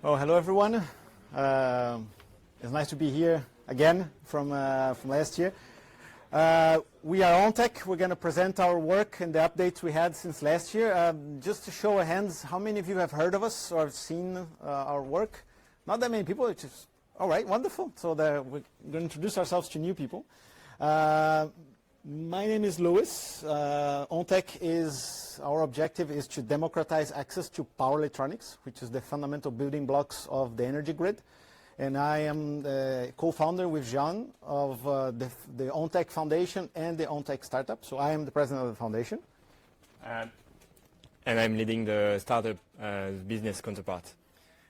Oh, hello everyone. It's nice to be here again from last year. We are OwnTech. We're going to present our work and the updates we had since last year. Just to show of hands, how many of you have heard of us or seen our work? Not that many people, which is all right, wonderful. So we're going to introduce ourselves to new people. My name is Louis. OwnTech is, our objective is to democratize access to power electronics, which is the fundamental building blocks of the energy grid. And I am the co-founder with Jean of the OwnTech Foundation and the OwnTech Startup. So I am the president of the foundation. And I'm leading the startup business counterpart.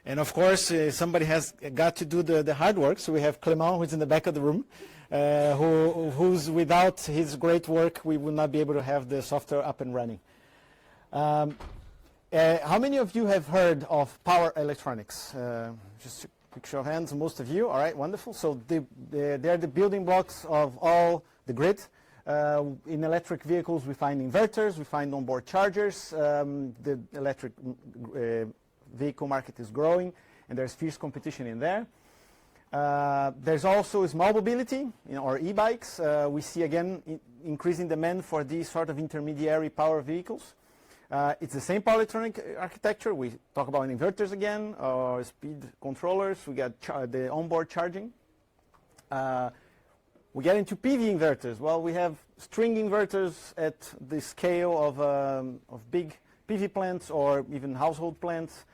And of course, somebody has got to do the hard work. So we have Clément, who's in the back of the room, who's without his great work, we would not be able to have the software up and running. How many of you have heard of power electronics? Just a quick show of hands, most of you. All right, wonderful. So they're the building blocks of all the grid. In electric vehicles, we find inverters, we find onboard chargers. The electric vehicle market is growing, and there's fierce competition in there. There's also small mobility, or e-bikes. We see again increasing demand for these sort of intermediary power vehicles. It's the same power electronic architecture. We talk about inverters again, or speed controllers. We got the onboard charging. We get into PV inverters. Well, we have string inverters at the scale of big PV plants or even household plants.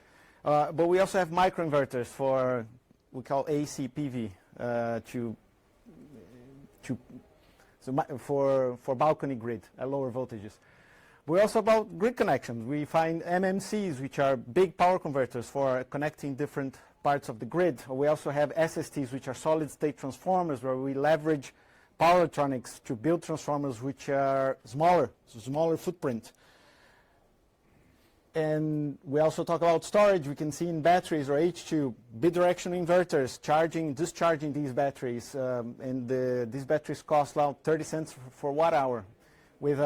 But we also have microinverters for we call AC PV for balcony grid at lower voltages. We also about grid connections. We find MMCs, which are big power converters for connecting different parts of the grid. We also have SSTs, which are solid state transformers, where we leverage power electronics to build transformers which are smaller, so smaller footprint. And we also talk about storage. We can see in batteries or H2, bidirectional inverters charging, discharging these batteries. These batteries cost about 30 cents for watt hour, with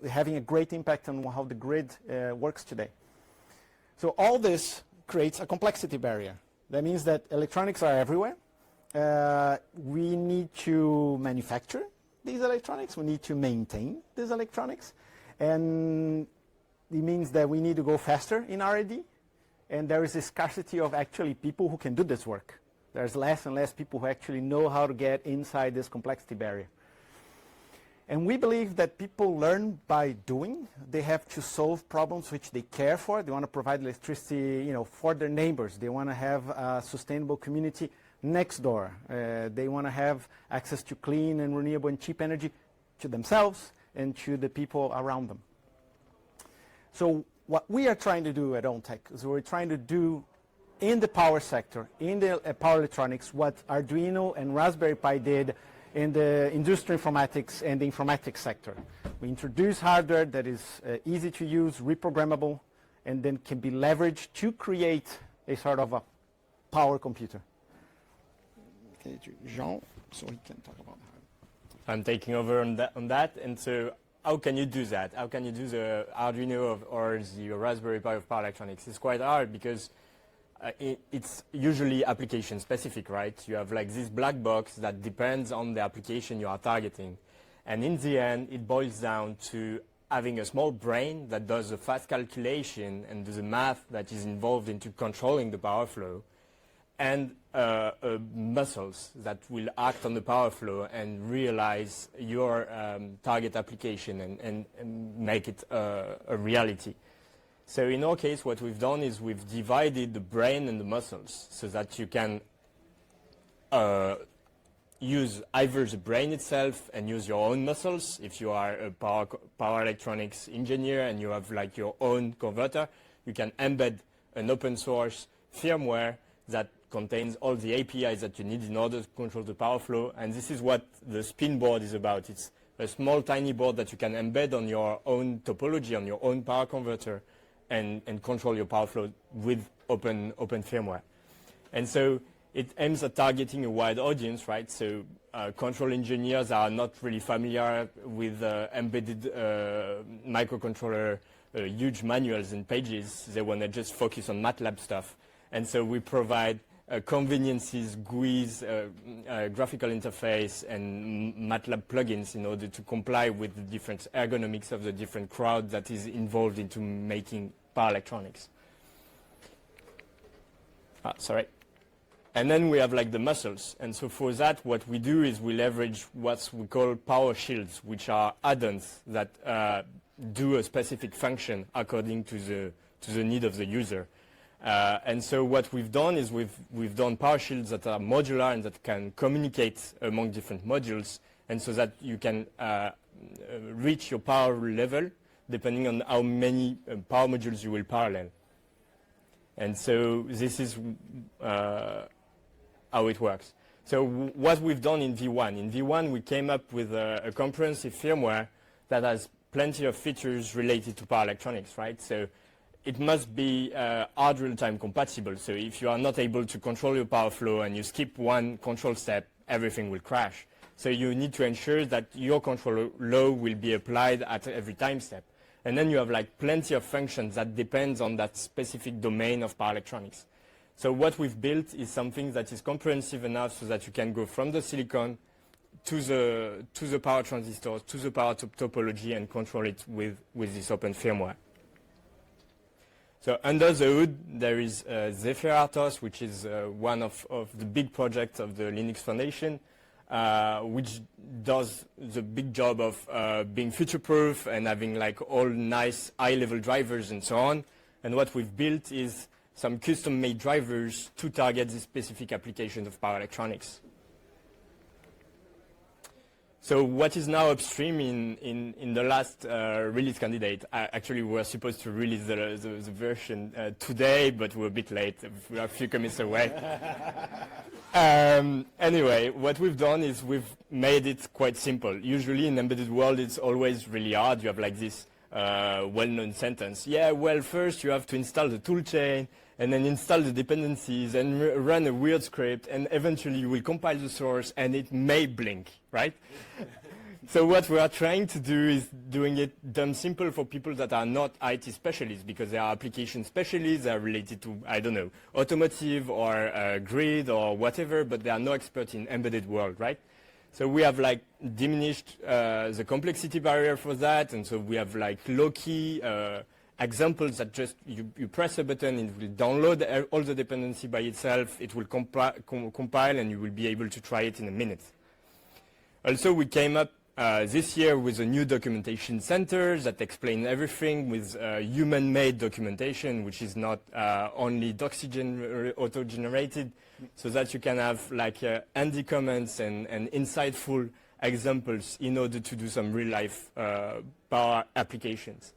having a great impact on how the grid works today. So all this creates a complexity barrier. That means that electronics are everywhere. We need to manufacture these electronics. We need to maintain these electronics. And it means that we need to go faster in R&D, and there is a scarcity of actually people who can do this work. There's less and less people who actually know how to get inside this complexity barrier. And we believe that people learn by doing. They have to solve problems which they care for. They want to provide electricity, for their neighbors. They want to have a sustainable community next door. They want to have access to clean and renewable and cheap energy to themselves and to the people around them. So what we are trying to do at OwnTech is we're trying to do in the power sector, in the power electronics, what Arduino and Raspberry Pi did in the industrial informatics and the informatics sector. We introduce hardware that is easy to use, reprogrammable, and then can be leveraged to create a sort of a power computer. Okay, Jean, so he can talk about that. I'm taking over on that, and so how can you do that? How can you do the Arduino or the Raspberry Pi of power electronics? It's quite hard because it's usually application specific, right? You have like this black box that depends on the application you are targeting. And in the end, it boils down to having a small brain that does a fast calculation and does the math that is involved into controlling the power flow, and muscles that will act on the power flow and realize your target application and make it a reality. So in our case, what we've done is we've divided the brain and the muscles so that you can use either the brain itself and use your own muscles. If you are a power electronics engineer and you have like your own converter, you can embed an open source firmware that contains all the APIs that you need in order to control the power flow. And this is what the spin board is about. It's a small, tiny board that you can embed on your own topology, on your own power converter, and control your power flow with open firmware. And so it aims at targeting a wide audience, right? So control engineers are not really familiar with embedded microcontroller huge manuals and pages. They want to just focus on MATLAB stuff. And so we provide conveniences, GUIs, graphical interface, and MATLAB plugins in order to comply with the different ergonomics of the different crowd that is involved into making power electronics. Sorry. And then we have like the muscles. And so for that, what we do is we leverage what we call power shields, which are add-ons that do a specific function according to the need of the user. And so what we've done is we've done power shields that are modular and that can communicate among different modules, and so that you can reach your power level depending on how many power modules you will parallel. And so this is how it works. So what we've done in V1 we came up with a comprehensive firmware that has plenty of features related to power electronics, right? So it must be hard real-time compatible. So if you are not able to control your power flow and you skip one control step, everything will crash. So you need to ensure that your control law will be applied at every time step. And then you have like plenty of functions that depends on that specific domain of power electronics. So what we've built is something that is comprehensive enough so that you can go from the silicon to the power transistors, to the power topology, and control it with this open firmware. So under the hood, there is Zephyr RTOS, which is one of the big projects of the Linux Foundation, which does the big job of being future-proof and having like all nice high-level drivers and so on. And what we've built is some custom-made drivers to target the specific application of power electronics. So what is now upstream in the last release candidate? Actually, we were supposed to release the version today, but we're a bit late. We are a few commits away. Anyway, what we've done is we've made it quite simple. Usually in embedded world, it's always really hard. You have like this well-known sentence. Yeah, well, first you have to install the toolchain, and then install the dependencies, and run a weird script, and eventually you will compile the source, and it may blink, right? So what we are trying to do is doing it done simple for people that are not IT specialists, because they are application specialists, they are related to, I don't know, automotive or grid or whatever, but they are no expert in embedded world, right? So we have like diminished the complexity barrier for that, and so we have like low-key examples that just you press a button, it will download all the dependency by itself, it will compile, and you will be able to try it in a minute. Also, we came up this year with a new documentation center that explains everything with human-made documentation, which is not only Doxygen auto-generated, so that you can have like handy comments and insightful examples in order to do some real-life power applications.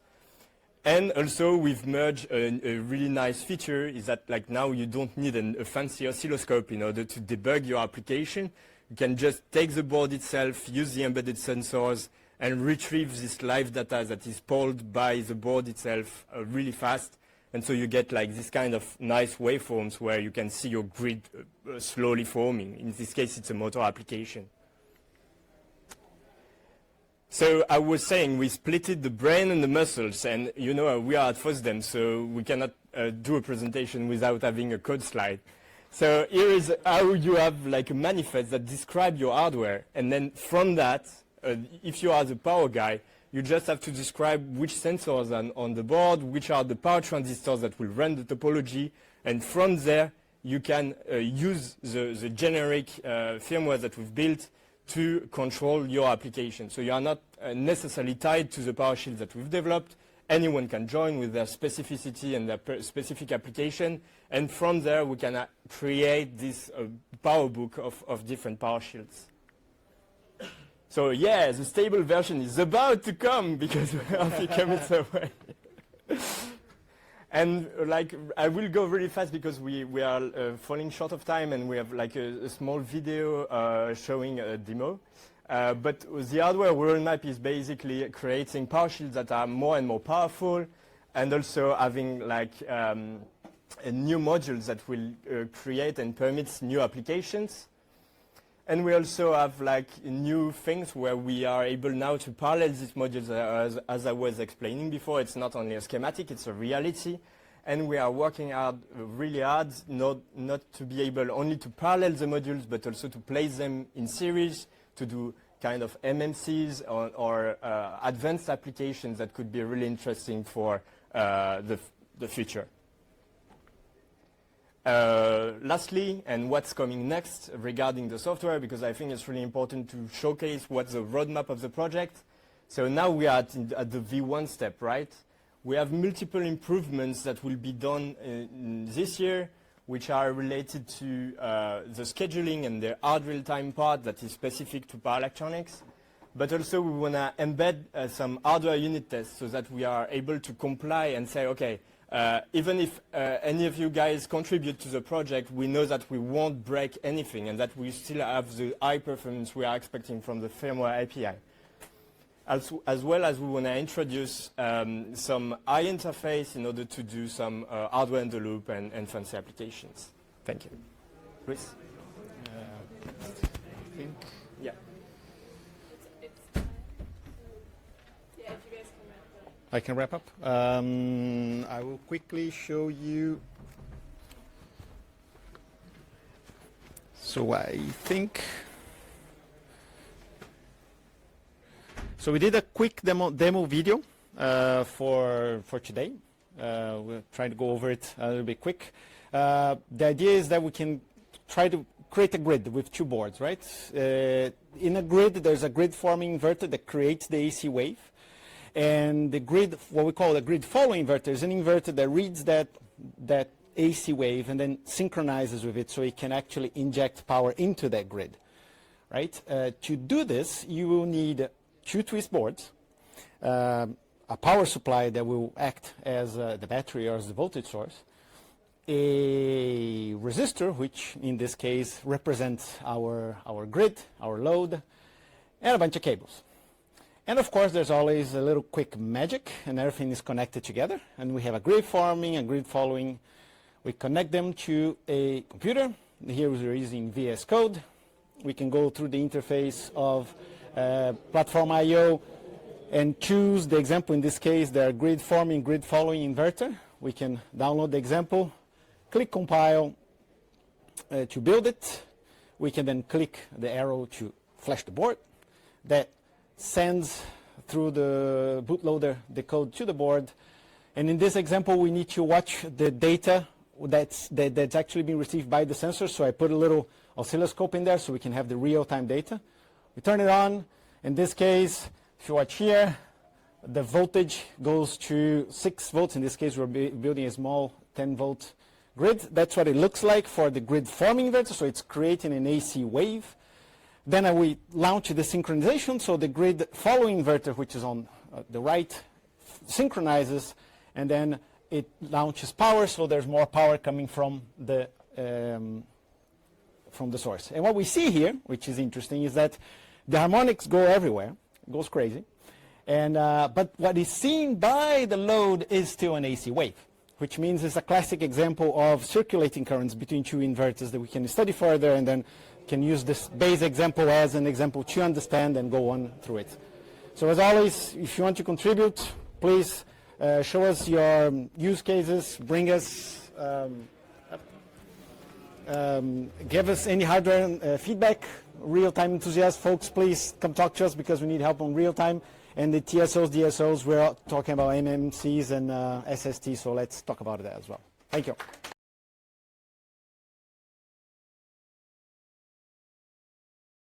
And also, we've merged a really nice feature is that like now you don't need a fancy oscilloscope in order to debug your application. You can just take the board itself, use the embedded sensors, and retrieve this live data that is pulled by the board itself really fast. And so you get like this kind of nice waveforms where you can see your grid slowly forming. In this case, it's a motor application. So I was saying we splitted the brain and the muscles, and you know we are at FOSDEM, so we cannot do a presentation without having a code slide. So here is how you have like a manifest that describes your hardware, and then from that, if you are the power guy, you just have to describe which sensors are on the board, which are the power transistors that will run the topology, and from there you can use the generic firmware that we've built to control your application. So you are not necessarily tied to the power shield that we've developed. Anyone can join with their specificity and their specific application, and from there we can create this power book of different power shields. So yeah, the stable version is about to come because we are a few commits away. And like I will go really fast because we are falling short of time, and we have like a small video showing a demo. But the hardware roadmap is basically creating power shields that are more and more powerful, and also having like new modules that will create and permit new applications. And we also have like new things where we are able now to parallel these modules as I was explaining before. It's not only a schematic, it's a reality. and we are working hard, really hard, not to be able only to parallel the modules, but also to place them in series, to do kind of MMCs or advanced applications that could be really interesting for the future. Lastly, and what's coming next regarding the software, because I think it's really important to showcase what's the roadmap of the project. So now we are at the V1 step, right? We have multiple improvements that will be done this year, which are related to the scheduling and the hard real-time part that is specific to power electronics. But also we want to embed some hardware unit tests so that we are able to comply and say, okay, even if any of you guys contribute to the project, we know that we won't break anything and that we still have the high performance we are expecting from the firmware API. As well as we want to introduce some high interface in order to do some hardware in the loop and fancy applications. Thank you. Luis? I think. Yeah. Yeah, if you guys can wrap up. I can wrap up. I will quickly show you. So I think. So we did a quick demo video for today. We'll try to go over it a little bit quick. The idea is that we can try to create a grid with two boards, right? In a grid, there's a grid forming inverter that creates the AC wave. And the grid, what we call a grid following inverter, is an inverter that reads that AC wave and then synchronizes with it so it can actually inject power into that grid, right? To do this, you will need two twist boards, a power supply that will act as the battery or as the voltage source, a resistor, which in this case represents our grid, our load, and a bunch of cables. And of course, there's always a little quick magic, and everything is connected together. And we have a grid forming, a grid following. We connect them to a computer. Here we're using VS Code. We can go through the interface of platform I/O and choose the example. In this case, the grid forming, grid following inverter. We can download the example, click compile to build it. We can then click the arrow to flash the board. That sends through the bootloader the code to the board. And in this example, we need to watch the data that's actually being received by the sensor. So I put a little oscilloscope in there so we can have the real-time data. We turn it on. In this case, if you watch here, the voltage goes to 6 volts. In this case, we're building a small 10-volt grid. That's what it looks like for the grid forming inverter. So it's creating an AC wave. Then we launch the synchronization. So the grid following inverter, which is on the right, synchronizes, and then it launches power. So there's more power coming from the source. And what we see here, which is interesting, is that the harmonics go everywhere. It goes crazy. And, but what is seen by the load is still an AC wave, which means it's a classic example of circulating currents between two inverters that we can study further and then can use this base example as an example to understand and go on through it. So as always, if you want to contribute, please show us your use cases, bring us give us any hardware feedback. Real-time enthusiasts, folks, please come talk to us because we need help on real-time. And the TSOs, DSOs, we're talking about MMCs and SST, so let's talk about that as well. Thank you.